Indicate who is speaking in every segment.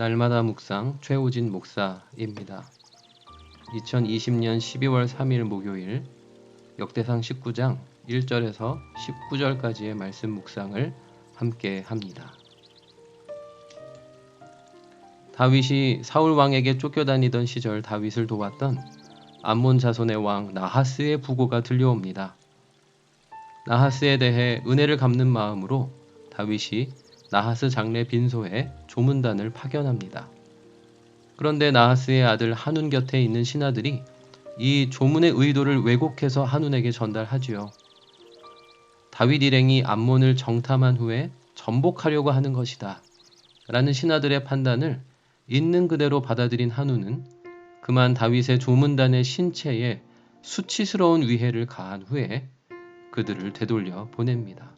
Speaker 1: 날마다 묵상 최우진 목사입니다. 2020년 12월 3일 목요일 역대상 19장 1절에서 19절까지의 말씀 묵상을 함께 합니다. 다윗이 사울 왕에게 쫓겨다니던 시절 다윗을 도왔던 암몬 자손의 왕 나하스의 부고가 들려옵니다. 나하스에 대해 은혜를 갚는 마음으로 다윗이 나하스 장래 빈소에 조문단을 파견합니다. 그런데 나하스의 아들 한운 곁에 있는 신하들이 이 조문의 의도를 왜곡해서 한운에게 전달하지요. 다윗 일행이 암몬을 정탐한 후에 전복하려고 하는 것이다 라는 신하들의 판단을 있는 그대로 받아들인 한운은 그만 다윗의 조문단의 신체에 수치스러운 위해를 가한 후에 그들을 되돌려 보냅니다.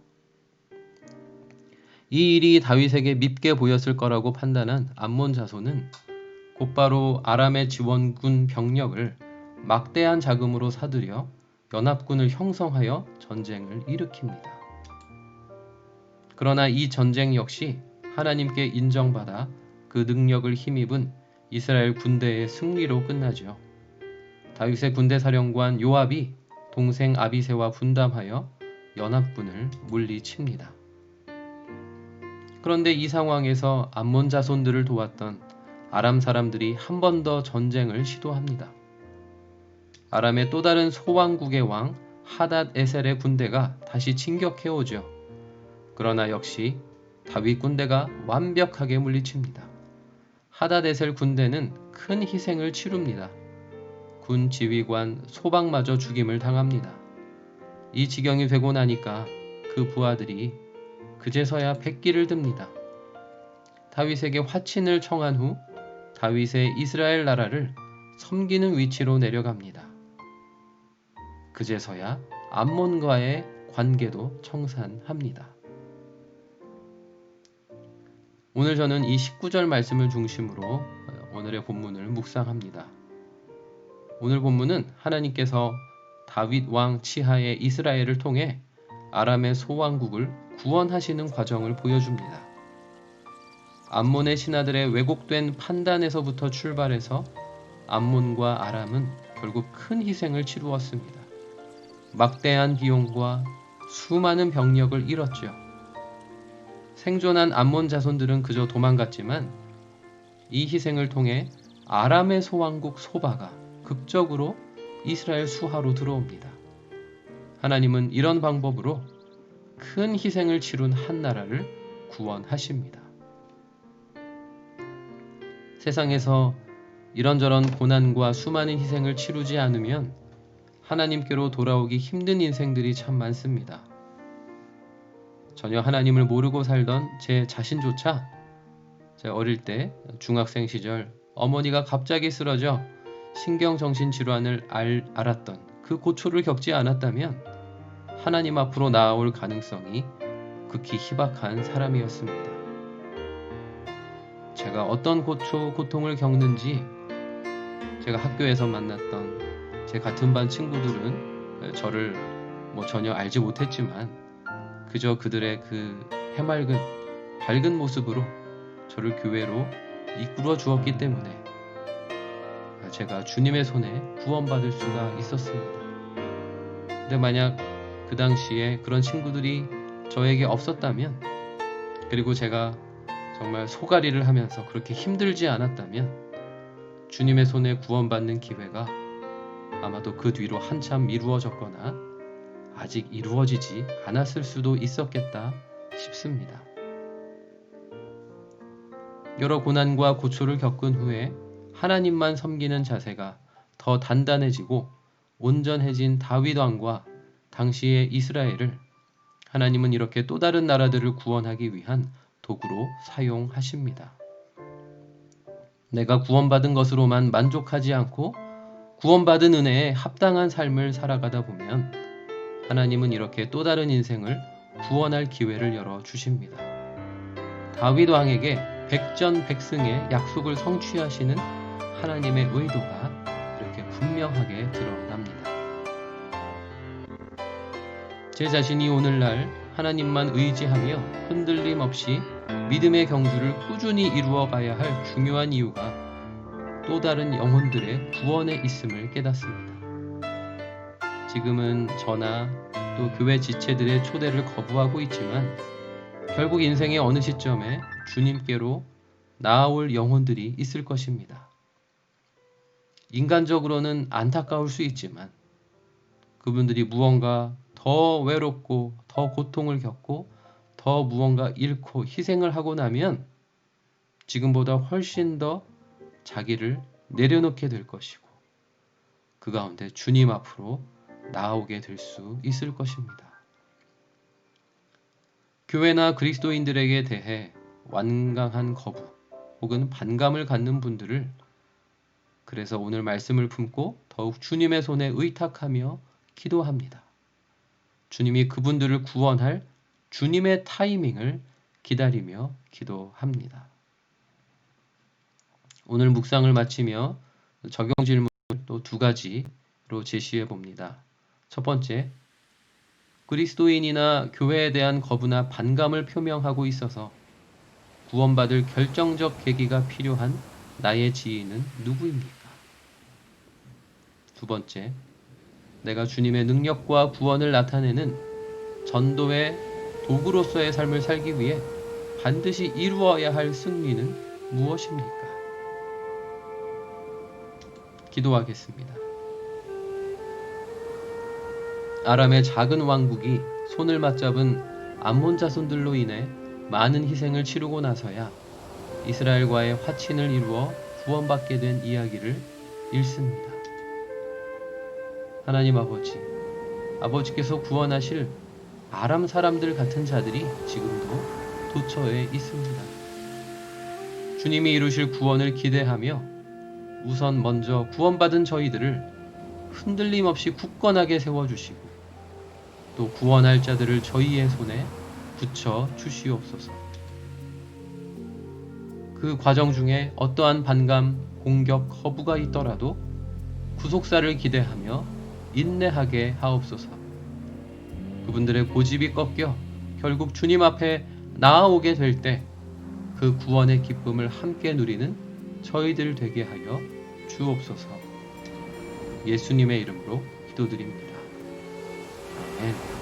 Speaker 1: 이 일이 다윗에게 밉게 보였을 거라고 판단한 암몬 자손은 곧바로 아람의 지원군 병력을 막대한 자금으로 사들여 연합군을 형성하여 전쟁을 일으킵니다. 그러나 이 전쟁 역시 하나님께 인정받아 그 능력을 힘입은 이스라엘 군대의 승리로 끝나죠. 다윗의 군대 사령관 요압이 동생 아비새와 분담하여 연합군을 물리칩니다. 그런데 이 상황에서 암몬 자손들을 도왔던 아람 사람들이 한 번 더 전쟁을 시도합니다. 아람의 또 다른 소왕국의 왕 하닷 에셀의 군대가 다시 진격해오죠. 그러나 역시 다윗 군대가 완벽하게 물리칩니다. 하닷 에셀 군대는 큰 희생을 치룹니다. 군 지휘관 소박마저 죽임을 당합니다. 이 지경이 되고 나니까 그 부하들이 그제서야 백기를 듭니다. 다윗에게 화친을 청한 후 다윗의 이스라엘 나라를 섬기는 위치로 내려갑니다. 그제서야 암몬과의 관계도 청산합니다. 오늘 저는 이 19절 말씀을 중심으로 오늘의 본문을 묵상합니다. 오늘 본문은 하나님께서 다윗 왕 치하의 이스라엘을 통해 아람의 소왕국을 구원하시는 과정을 보여줍니다. 암몬의 신하들의 왜곡된 판단에서부터 출발해서 암몬과 아람은 결국 큰 희생을 치루었습니다. 막대한 비용과 수많은 병력을 잃었죠. 생존한 암몬 자손들은 그저 도망갔지만 이 희생을 통해 아람의 소왕국 소바가 극적으로 이스라엘 수하로 들어옵니다. 하나님은 이런 방법으로 큰 희생을 치룬 한 나라를 구원하십니다. 세상에서 이런저런 고난과 수많은 희생을 치르지 않으면 하나님께로 돌아오기 힘든 인생들이 참 많습니다. 전혀 하나님을 모르고 살던 제 자신조차 제가 어릴 때 중학생 시절 어머니가 갑자기 쓰러져 신경정신질환을 앓았던 그 고초를 겪지 않았다면 하나님 앞으로 나아올 가능성이 극히 희박한 사람이었습니다. 제가 어떤 고통을 겪는지 제가 학교에서 만났던 제 같은 반 친구들은 저를 전혀 알지 못했지만 그저 그들의 그 해맑은 밝은 모습으로 저를 교회로 이끌어 주었기 때문에 제가 주님의 손에 구원받을 수가 있었습니다. 근데 만약 그 당시에 그런 친구들이 저에게 없었다면, 그리고 제가 정말 소가리를 하면서 그렇게 힘들지 않았다면 주님의 손에 구원받는 기회가 아마도 그 뒤로 한참 미루어졌거나 아직 이루어지지 않았을 수도 있었겠다 싶습니다. 여러 고난과 고초를 겪은 후에 하나님만 섬기는 자세가 더 단단해지고 온전해진 다윗 왕과 당시의 이스라엘을 하나님은 이렇게 또 다른 나라들을 구원하기 위한 도구로 사용하십니다. 내가 구원받은 것으로만 만족하지 않고 구원받은 은혜에 합당한 삶을 살아가다 보면 하나님은 이렇게 또 다른 인생을 구원할 기회를 열어주십니다. 다윗 왕에게 백전백승의 약속을 성취하시는 하나님의 의도가 이렇게 분명하게 드러납니다. 제 자신이 오늘날 하나님만 의지하며 흔들림 없이 믿음의 경주를 꾸준히 이루어 가야 할 중요한 이유가 또 다른 영혼들의 구원에 있음을 깨닫습니다. 지금은 저나 또 교회 지체들의 초대를 거부하고 있지만 결국 인생의 어느 시점에 주님께로 나아올 영혼들이 있을 것입니다. 인간적으로는 안타까울 수 있지만 그분들이 무언가 더 외롭고 더 고통을 겪고 더 무언가 잃고 희생을 하고 나면 지금보다 훨씬 더 자기를 내려놓게 될 것이고 그 가운데 주님 앞으로 나아오게 될 수 있을 것입니다. 교회나 그리스도인들에게 대해 완강한 거부 혹은 반감을 갖는 분들을 그래서 오늘 말씀을 품고 더욱 주님의 손에 의탁하며 기도합니다. 주님이 그분들을 구원할 주님의 타이밍을 기다리며 기도합니다. 오늘 묵상을 마치며 적용 질문을 또 두 가지로 제시해 봅니다. 첫 번째, 그리스도인이나 교회에 대한 거부나 반감을 표명하고 있어서 구원받을 결정적 계기가 필요한 나의 지인은 누구입니까? 두 번째, 내가 주님의 능력과 구원을 나타내는 전도의 도구로서의 삶을 살기 위해 반드시 이루어야 할 승리는 무엇입니까? 기도하겠습니다. 아람의 작은 왕국이 손을 맞잡은 암몬 자손들로 인해 많은 희생을 치르고 나서야 이스라엘과의 화친을 이루어 구원받게 된 이야기를 읽습니다. 하나님 아버지께서 구원하실 아람 사람들 같은 자들이 지금도 도처에 있습니다. 주님이 이루실 구원을 기대하며 우선 먼저 구원받은 저희들을 흔들림 없이 굳건하게 세워주시고 또 구원할 자들을 저희의 손에 붙여 주시옵소서. 그 과정 중에 어떠한 반감, 공격, 거부가 있더라도 구속사를 기대하며 인내하게 하옵소서. 그분들의 고집이 꺾여 결국 주님 앞에 나아오게 될 때 그 구원의 기쁨을 함께 누리는 저희들 되게 하여 주옵소서. 예수님의 이름으로 기도드립니다. 아멘.